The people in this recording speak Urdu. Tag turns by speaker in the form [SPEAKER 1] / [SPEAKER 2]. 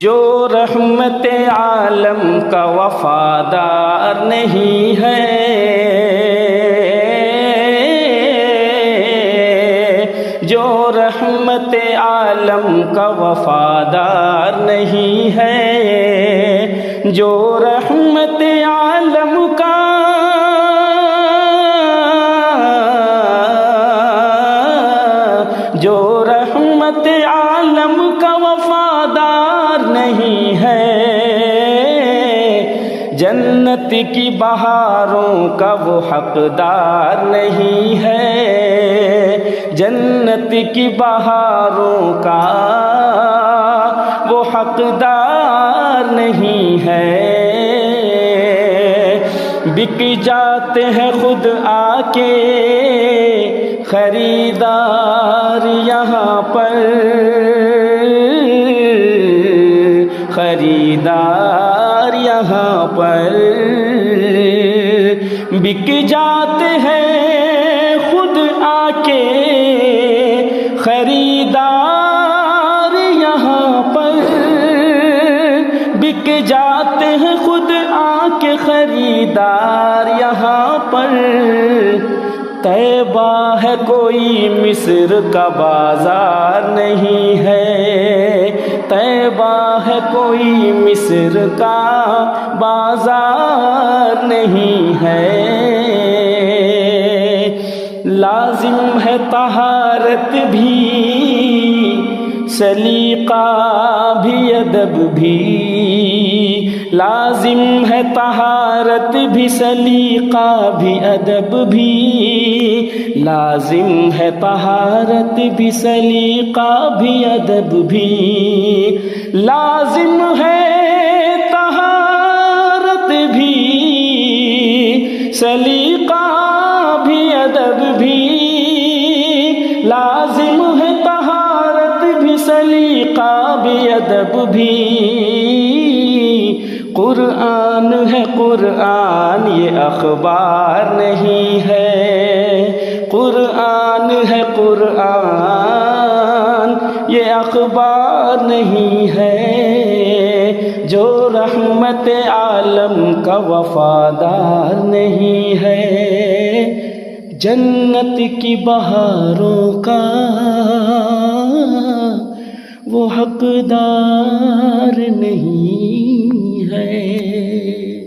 [SPEAKER 1] جو رحمت عالم کا وفادار نہیں ہے، جو رحمت عالم کا وفادار نہیں ہے، جو رحمت عالم کا جو رحمت عالم کا وفادار نہیں ہے، جنت کی بہاروں کا وہ حقدار نہیں ہے، جنت کی بہاروں کا وہ حقدار نہیں ہے۔ بک جاتے ہیں خود آ کے خریدار یہاں پر، خریدار یہاں پر بک جاتے ہیں خود آ کے خریدار یہاں پر، بک جاتے ہیں خود آ کے خریدار یہاں پر۔ طیبہ ہے کوئی مصر کا بازار نہیں ہے، طیبہ ہے کوئی مصر کا بازار نہیں ہے۔ لازم ہے طہارت بھی، سلیقہ بھی، ادب بھی، لازم ہے طہارت بھی، سلیقہ بھی، ادب بھی، لازم ہے طہارت بھی، سلیقہ بھی، ادب بھی، لازم ہے طہارت بھی، سلیقہ بھی، ادب بھی، لازم ہے طہارت بھی، سلیقہ بھی، ادب بھی۔ قرآن ہے قرآن یہ اخبار نہیں ہے، قرآن ہے قرآن یہ اخبار نہیں ہے، جو رحمت عالم کا وفادار نہیں ہے، جنت کی بہاروں کا وہ حقدار نہیں ہے۔